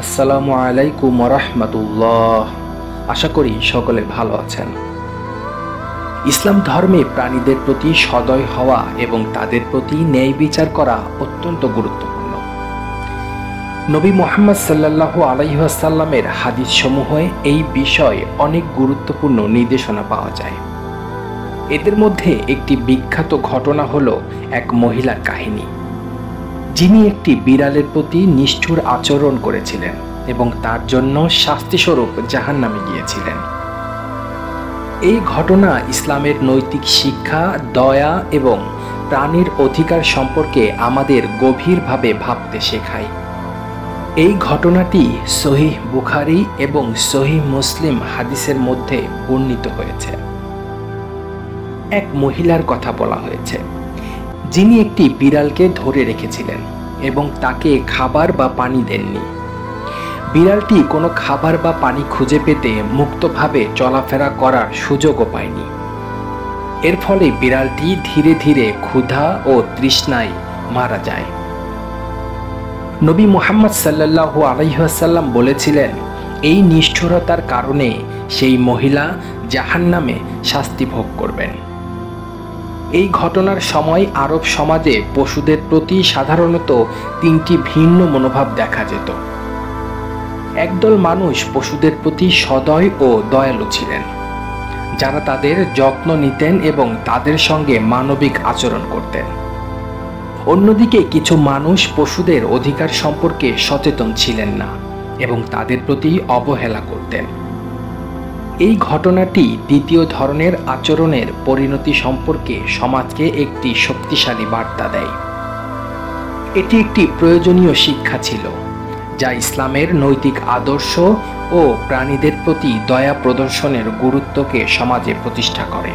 আসসালামু আলাইকুম ওয়া রাহমাতুল্লাহ। আশা করি সকলে ভালো আছেন। ইসলাম ধর্মে প্রাণীদের প্রতি সদয় হওয়া এবং তাদের প্রতি ন্যায় বিচার করা অত্যন্ত গুরুত্বপূর্ণ। নবী মুহাম্মদ সাল্লাল্লাহু আলাইহি ওয়াসাল্লামের হাদিসসমূহে এই বিষয়ে অনেক গুরুত্বপূর্ণ নির্দেশনা পাওয়া যায়। এদের মধ্যে একটি বিখ্যাত ঘটনা হলো এক মহিলার কাহিনী, যিনি একটি বিড়ালের প্রতি নিষ্ঠুর আচরণ করেছিলেন এবং তার জন্য শাস্তিস্বরূপ জাহান্নামে গিয়েছিলেন। এই ঘটনা ইসলামের নৈতিক শিক্ষা, দয়া এবং প্রাণীর অধিকার সম্পর্কে আমাদের গভীরভাবে ভাবতে শেখায়। এই ঘটনাটি সহিহ বুখারী এবং সহিহ মুসলিম হাদিসের মধ্যে বর্ণিত হয়েছে। এক মহিলার কথা বলা হয়েছে, যিনি একটি বিড়ালকে ধরে রেখেছিলেন এবং তাকে খাবার বা পানি দেননি। বিড়ালটি কোনো খাবার বা পানি খুঁজে পেতে মুক্তভাবে চলাফেরা করার সুযোগও পায়নি। এর ফলে বিড়ালটি ধীরে ধীরে ক্ষুধা ও তৃষ্ণায় মারা যায়। নবী মুহাম্মদ সাল্লাল্লাহু আলাইহি ওয়াসাল্লাম বলেছিলেন, এই নিষ্ঠুরতার কারণে সেই মহিলা জাহান্নামে শাস্তি ভোগ করবেন। এই ঘটনার সময় আরব সমাজে পশুদের প্রতি সাধারণত তিনটি ভিন্ন মনোভাব দেখা যেত। একদল মানুষ পশুদের প্রতি সদয় ও দয়ালু ছিলেন, যারা তাদের যত্ন নিতেন এবং তাদের সঙ্গে মানবিক আচরণ করতেন। অন্যদিকে কিছু মানুষ পশুদের অধিকার সম্পর্কে সচেতন ছিলেন না এবং তাদের প্রতি অবহেলা করতেন। এই ঘটনাটি দ্বিতীয় ধরনের আচরণের পরিণতি সম্পর্কে সমাজকে একটি শক্তিশালী বার্তা দেয়। এটি একটি প্রয়োজনীয় শিক্ষা ছিল, যা ইসলামের নৈতিক আদর্শ ও প্রাণীদের প্রতি দয়া প্রদর্শনের গুরুত্বকে সমাজে প্রতিষ্ঠা করে।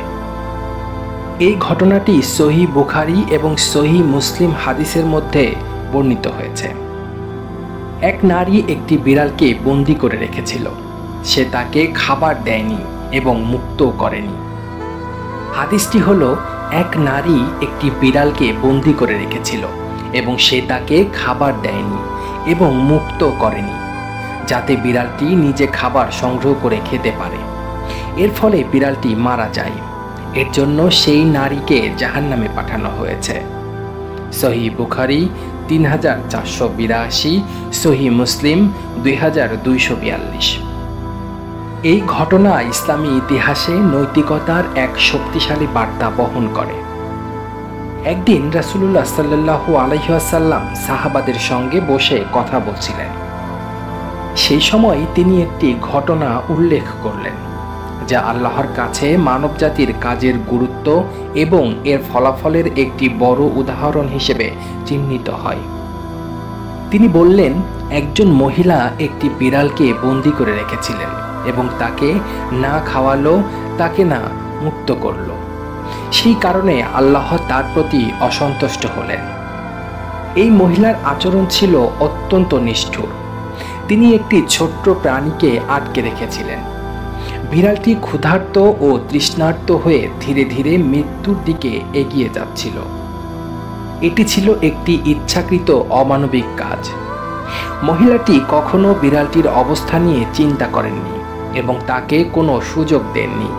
এই ঘটনাটি সহিহ বুখারী এবং সহিহ মুসলিম হাদিসের মধ্যে বর্ণিত হয়েছে। এক নারী একটি বিড়ালকে বন্দী করে রেখেছিল। সে তাকে খাবার দেয়নি এবং মুক্তও করেনি। হাদিসটি হলো, এক নারী একটি বিড়ালকে বন্দী করে রেখেছিল এবং সে তাকে খাবার দেয়নি এবং মুক্ত করেনি, যাতে বিড়ালটি নিজে খাবার সংগ্রহ করে খেতে পারে। এর ফলে বিড়ালটি মারা যায়। এর জন্য সেই নারীকে জাহান্নামে পাঠানো হয়েছে। সহিহ বুখারী 3482, সহিহ মুসলিম 2242। এই ঘটনা ইসলামী ইতিহাসে নৈতিকতার এক শক্তিশালী বার্তা বহন করে। একদিন রাসূলুল্লাহ সাল্লাল্লাহু আলাইহি ওয়াসাল্লাম সাহাবাদের সঙ্গে বসে কথা বলছিলেন। সেই সময় তিনি একটি ঘটনা উল্লেখ করলেন, যা আল্লাহর কাছে মানবজাতির কাজের গুরুত্ব এবং এর ফলাফলের একটি বড় উদাহরণ হিসেবে চিহ্নিত হয়। তিনি বললেন, একজন মহিলা একটি বিড়ালকে বন্দী করে রেখেছিলেন এবং তাকে না খাওয়ালো, তাকে না মুক্ত করল। সেই কারণে আল্লাহ তার প্রতি অসন্তুষ্ট হলেন। এই মহিলার আচরণ ছিল অত্যন্ত নিষ্ঠুর। তিনি একটি ছোট্ট প্রাণীকে আটকে রেখেছিলেন। বিড়ালটি ক্ষুধার্ত ও তৃষ্ণার্ত হয়ে ধীরে ধীরে মৃত্যুর দিকে এগিয়ে যাচ্ছিল। এটি ছিল একটি ইচ্ছাকৃত অমানবিক কাজ। মহিলাটি কখনো বিড়ালটির অবস্থা নিয়ে চিন্তা করেননি এবং তাকে কোনো সুযোগ দেননি।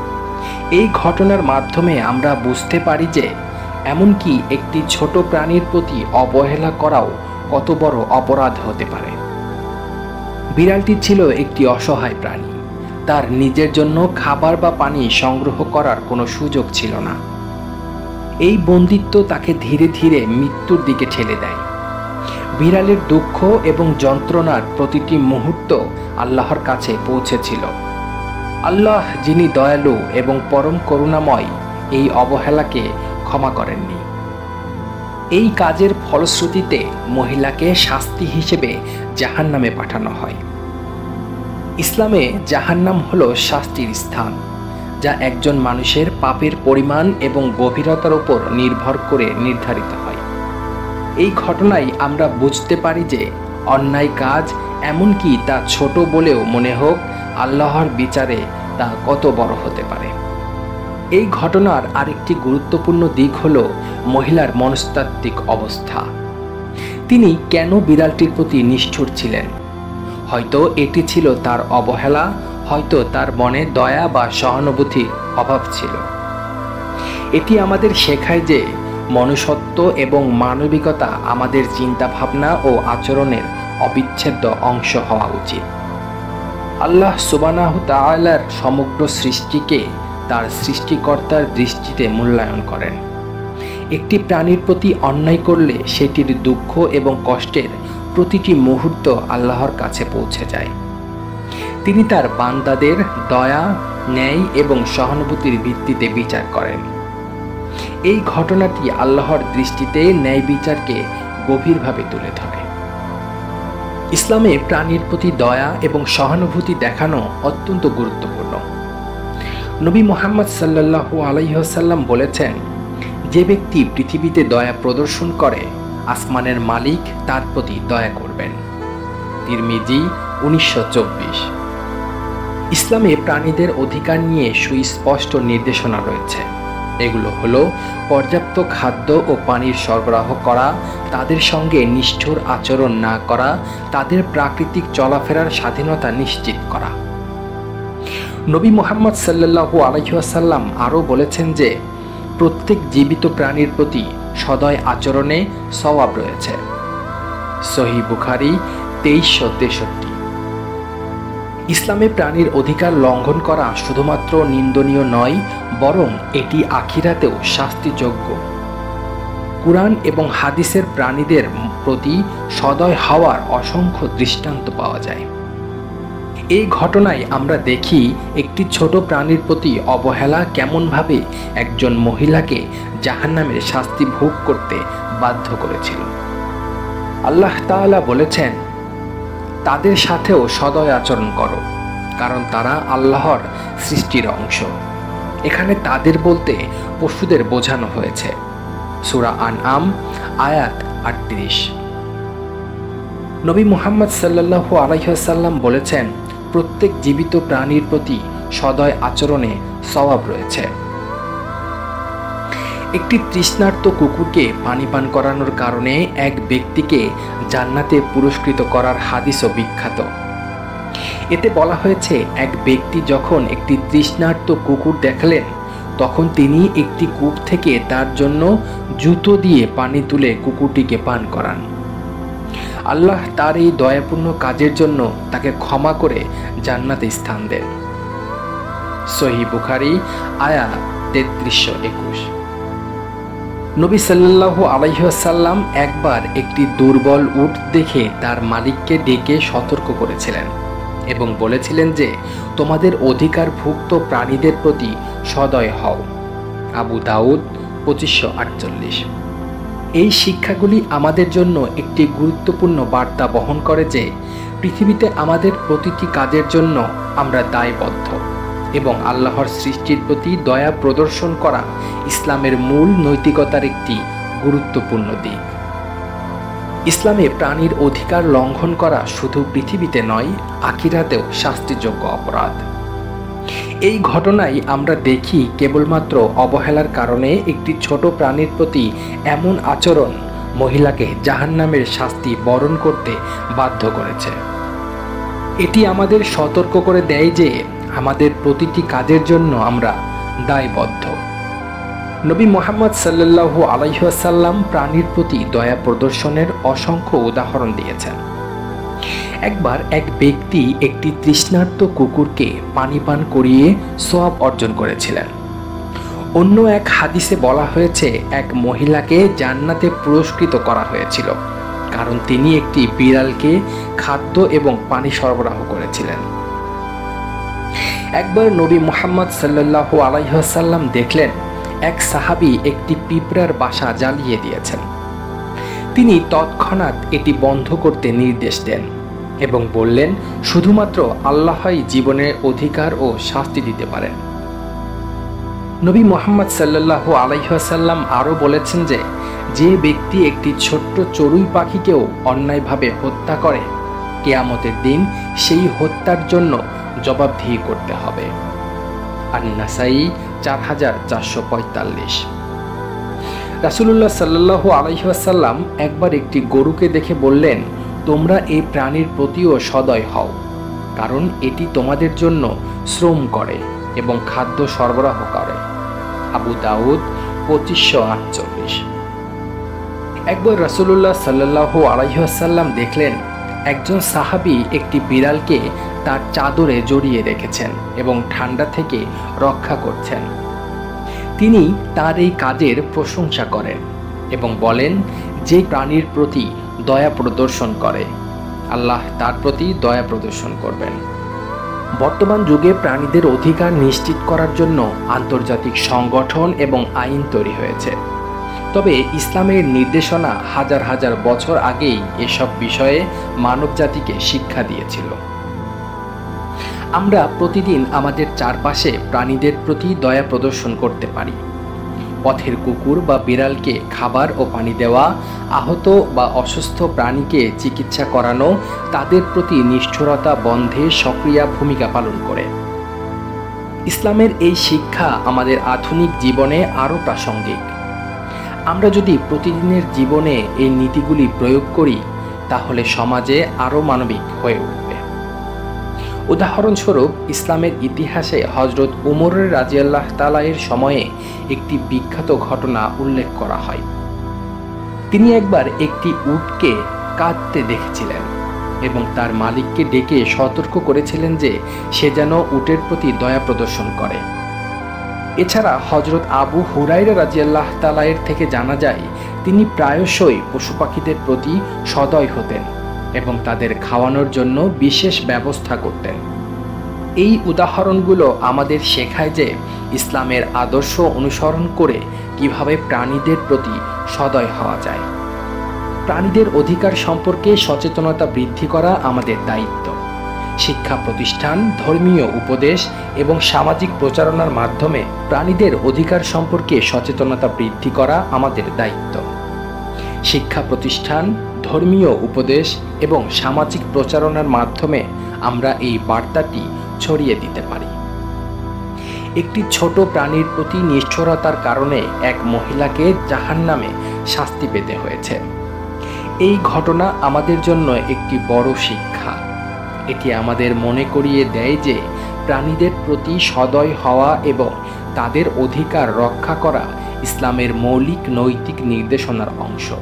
এই ঘটনার মাধ্যমে আমরা বুঝতে পারি যে এমনকি একটি ছোট প্রাণীর প্রতি অবহেলা করাও কত বড় অপরাধ হতে পারে। বিড়ালটি ছিল একটি অসহায় প্রাণী। তার নিজের জন্য খাবার বা পানি সংগ্রহ করার কোনো সুযোগ ছিল না। এই বন্দিত্ব তাকে ধীরে ধীরে মৃত্যুর দিকে ঠেলে দেয়। বিড়ালের দুঃখ এবং যন্ত্রণার প্রতিটি মুহূর্ত আল্লাহর কাছে পৌঁছেছিল। আল্লাহ, যিনি দয়ালু এবং পরম করুণাময়, এই অবহেলাকে ক্ষমা করেননি। এই কাজের ফলশ্রুতিতে মহিলাকে শাস্তি হিসেবে জাহান্নামে পাঠানো হয়। ইসলামে জাহান্নাম হলো শাস্তির স্থান, যা একজন মানুষের পাপের পরিমাণ এবং গভীরতার উপর নির্ভর করে নির্ধারিত হয়। এই ঘটনায় আমরা বুঝতে পারি যে অন্যায় কাজ, এমনকি তা ছোট বলেও মনে হোক, আল্লাহর বিচারে তা কত বড় হতে পারে। এই ঘটনার আরেকটি গুরুত্বপূর্ণ দিক হলো মহিলার মনস্তাত্ত্বিক অবস্থা। তিনি কেন বিড়ালটির প্রতি নিষ্ঠুর ছিলেন? হয়তো এটি ছিল তার অবহেলা, হয়তো তার মনে দয়া বা সহানুভূতির অভাব ছিল। এটি আমাদের শেখায় যে মনুষ্যত্ব এবং মানবিকতা আমাদের চিন্তাভাবনা ও আচরণের অবিচ্ছেদ্য অংশ হওয়া উচিত। আল্লাহ সুবহানাহু তাআলার সমগ্র সৃষ্টিকে তার সৃষ্টিকর্তার দৃষ্টিতে মূল্যায়ন করেন। একটি প্রাণীর প্রতি অন্যায় করলে সেটির দুঃখ এবং কষ্টের প্রতিটি মুহূর্ত আল্লাহর কাছে পৌঁছে যায়। তিনি তার বান্দাদের দয়া, ন্যায় এবং সহানুভূতির ভিত্তিতে বিচার করেন। এই ঘটনাটি আল্লাহর দৃষ্টিতে ন্যায় বিচারকে গভীরভাবে তুলে ধরে। ইসলামে প্রাণীর প্রতি দয়া এবং সহানুভূতি দেখানো অত্যন্ত গুরুত্বপূর্ণ। নবী মুহাম্মদ সাল্লাল্লাহু আলাইহি ওয়াসাল্লাম বলেছেন, যে ব্যক্তি পৃথিবীতে দয়া প্রদর্শন করে, আসমানের মালিক তার প্রতি দয়া করবেন। তিরমিজি 1924। ইসলামে প্রাণীদের অধিকার নিয়ে সুস্পষ্ট নির্দেশনা রয়েছে। এগুলো হলো পর্যাপ্ত খাদ্য ও পানির সরবরাহ করা, তাদের সঙ্গে নিষ্ঠুর আচরণ না করা, তাদের প্রাকৃতিক চলাফেরার স্বাধীনতা নিশ্চিত করা। নবী মুহাম্মদ সাল্লাল্লাহু আলাইহি ওয়াসাল্লাম আরও বলেছেন যে প্রত্যেক জীবিত প্রাণীর প্রতি সদয় আচরণে সওয়াব রয়েছে। সহিহ বুখারী 2363। ইসলামে প্রাণীর অধিকার লঙ্ঘন করা শুধুমাত্র নিন্দনীয় নয়, বরং এটি আখিরাতেও শাস্তিযোগ্য। কুরআন এবং হাদিসের প্রাণীদের প্রতি সদয় হওয়ার অসংখ্য দৃষ্টান্ত পাওয়া যায়। এই ঘটনায় আমরা দেখি একটি ছোট প্রাণীর প্রতি অবহেলা কেমনভাবে একজন মহিলাকে জাহান্নামের শাস্তি ভোগ করতে বাধ্য করেছিল। আল্লাহ তাআলা বলেছেন, তাদের সাথেও সদয় আচরণ করো, কারণ তারা আল্লাহর সৃষ্টির অংশ। এখানে তাদের বলতে পশুদের বোঝানো হয়েছে। সূরা আনআম আয়াত 38। নবী মুহাম্মদ সাল্লাল্লাহু আলাইহি ওয়াসাল্লাম বলেছেন, প্রত্যেক জীবিত প্রাণীর প্রতি সদয় আচরণে সওয়াব রয়েছে। একটি তৃষ্ণার্ত কুকুরকে পানি পান করানোর কারণে এক ব্যক্তিকে জান্নাতে পুরস্কৃত করার হাদিসও বিখ্যাত। এতে বলা হয়েছে, এক ব্যক্তি যখন একটি তৃষ্ণার্ত কুকুর দেখলেন, তখন তিনি একটি কূপ থেকে তার জন্য জুতো দিয়ে পানি তুলে কুকুরটিকে পান করান। আল্লাহ তার এই দয়াপূর্ণ কাজের জন্য তাকে ক্ষমা করে জান্নাতে স্থান দেন। সহিহ বুখারী আয়াত 3321। নবী সাল্লাল্লাহু আলাইহি ওয়াসাল্লাম একবার একটি দুর্বল উট দেখে তার মালিককে ডেকে সতর্ক করেছিলেন এবং বলেছিলেন যে তোমাদের অধিকারভুক্ত প্রাণীদের প্রতি সদয় হও। আবু দাউদ 2548। এই শিক্ষাগুলি আমাদের জন্য একটি গুরুত্বপূর্ণ বার্তা বহন করে যে পৃথিবীতে আমাদের প্রতিটি কাজের জন্য আমরা দায়বদ্ধ এবং আল্লাহর সৃষ্টির প্রতি দয়া প্রদর্শন করা ইসলামের মূল নৈতিকতার একটি গুরুত্বপূর্ণ দিক। ইসলামে প্রাণীর অধিকার লঙ্ঘন করা শুধু পৃথিবীতে নয়, আখিরাতেও শাস্তিযোগ্য অপরাধ। এই ঘটনায় আমরা দেখি কেবলমাত্র অবহেলার কারণে একটি ছোট প্রাণীর প্রতি এমন আচরণ মহিলাকে জাহান্নামের শাস্তি বরণ করতে বাধ্য করেছে। এটি আমাদের সতর্ক করে দেয় যে আমাদের প্রতিটি কাজের জন্য আমরা দায়বদ্ধ। নবী মুহাম্মদ সাল্লাল্লাহু আলাইহি ওয়াসাল্লাম প্রাণীর প্রতি দয়া প্রদর্শনের অসংখ্য উদাহরণ দিয়েছেন। একবার এক ব্যক্তি একটি তৃষ্ণার্ত কুকুরকে পানি পান করিয়ে সওয়াব অর্জন করেছিলেন। অন্য এক হাদিসে বলা হয়েছে, এক মহিলাকে জান্নাতে পুরস্কৃত করা হয়েছিল কারণ তিনি একটি বিড়ালকে খাদ্য এবং পানি সরবরাহ করেছিলেন। একবার নবী মুহাম্মদ সাল্লাল্লাহু আলাইহি ওয়াসাল্লাম দেখলেন এক সাহাবী একটি পিঁপড়ার বাসা জ্বালিয়ে দিয়েছেন। তিনি তৎক্ষণাৎ এটি বন্ধ করতে নির্দেশ দেন এবং বললেন, শুধুমাত্র আল্লাহই জীবনের অধিকার ও শাস্তি দিতে পারেন। নবী মুহাম্মদ সাল্লাল্লাহু আলাইহি ওয়াসাল্লাম আরও বলেছেন যে যে ব্যক্তি একটি ছোট্ট চড়ুই পাখিকেও অন্যায়ভাবে হত্যা করে, কিয়ামতের দিন সেই হত্যার জন্য জবাবদিহি করতে হবে। আন-নাসাই 4445। রাসূলুল্লাহ সাল্লাল্লাহু আলাইহি ওয়াসাল্লাম একবার একটি গরুকে দেখে বললেন, তোমরা এই প্রাণীর প্রতিও সদয় হও, কারণ এটি তোমাদের জন্য শ্রম করে এবং খাদ্য সরবরাহ করে। আবু দাউদ 2548। একবার রাসূলুল্লাহ সাল্লাল্লাহু আলাইহি ওয়াসাল্লাম দেখলেন একজন সাহাবী একটি বিড়ালকে তার চাদরে জড়িয়ে রেখেছেন এবং ঠান্ডা থেকে রক্ষা করছেন। তিনি তার এই কাজের প্রশংসা করেন এবং বলেন, যে প্রাণীর প্রতি দয়া প্রদর্শন করে আল্লাহ তার প্রতি দয়া প্রদর্শন করবেন। বর্তমান যুগে প্রাণীদের অধিকার নিশ্চিত করার জন্য আন্তর্জাতিক সংগঠন এবং আইন তৈরি হয়েছে। তবে ইসলামের নির্দেশনা হাজার হাজার বছর আগেই এসব বিষয়ে মানবজাতিকে শিক্ষা দিয়েছিল। আমরা প্রতিদিন আমাদের চারপাশে প্রাণীদের প্রতি দয়া প্রদর্শন করতে পারি। পথের কুকুর বা বিড়ালকে খাবার ও পানি দেওয়া, আহত বা অসুস্থ প্রাণীকে চিকিৎসা করানো তাদের প্রতি নিষ্ঠুরতা বন্ধে সক্রিয় ভূমিকা পালন করে। ইসলামের এই শিক্ষা আমাদের আধুনিক জীবনে আরও প্রাসঙ্গিক। আমরা যদি প্রতিদিনের জীবনে এই নীতিগুলি প্রয়োগ করি তাহলে সমাজে আরও মানবিক হয়ে উঠবে। উদাহরণস্বরূপ ইসলামের ইতিহাসে হযরত উমর রাদিয়াল্লাহু তাআলা এর সময়ে একটি বিখ্যাত ঘটনা উল্লেখ করা হয়। তিনি একবার একটি উটকে কাঁদতে দেখেছিলেন এবং তার মালিককে ডেকে সতর্ক করেছিলেন যে সে যেন উটের প্রতি দয়া প্রদর্শন করে। এছাড়া হযরত আবু হুরায়রা রাদিয়াল্লাহু তাআলা এর থেকে জানা যায় তিনি প্রায়শই পশু পাখিদের প্রতি সদয় হতেন এবং তাদের খাওয়ানোর জন্য বিশেষ ব্যবস্থা করতেন। এই উদাহরণগুলো আমাদের শেখায় যে ইসলামের আদর্শ অনুসরণ করে কিভাবে প্রাণীদের প্রতি সদয় হওয়া যায়। প্রাণীদের অধিকার সম্পর্কে সচেতনতা বৃদ্ধি করা আমাদের দায়িত্ব। শিক্ষা প্রতিষ্ঠান, ধর্মীয় উপদেশ এবং সামাজিক প্রচারণার মাধ্যমে প্রাণীদের অধিকার সম্পর্কে সচেতনতা বৃদ্ধি করা আমাদের দায়িত্ব। শিক্ষা প্রতিষ্ঠান, ধর্মীয় উপদেশ এবং সামাজিক প্রচারণার মাধ্যমে আমরা এই বার্তাটি ছড়িয়ে দিতে পারি। একটি ছোট প্রাণীর প্রতি নিষ্ঠুরতার কারণে এক মহিলাকে জাহান্নামে শাস্তি পেতে হয়েছে। এই ঘটনা আমাদের জন্য একটি বড় শিক্ষা। এটি আমাদের মনে করিয়ে দেয় যে প্রাণীদের প্রতি সদয় হওয়া এবং তাদের অধিকার রক্ষা করা ইসলামের মৌলিক নৈতিক নির্দেশনার অংশ।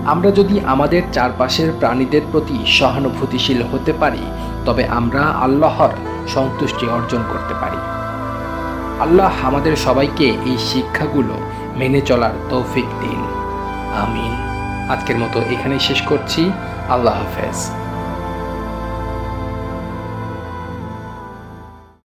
আমরা যদি আমাদের চারপাশের প্রাণীদের প্রতি সহানুভূতিশীল হতে পারি তবে আমরা আল্লাহর সন্তুষ্টি অর্জন করতে পারি। আল্লাহ আমাদের সবাইকে এই শিক্ষাগুলো মেনে চলার তৌফিক দিন। আমিন। আজকের মতো এখানেই শেষ করছি। আল্লাহ হাফেজ।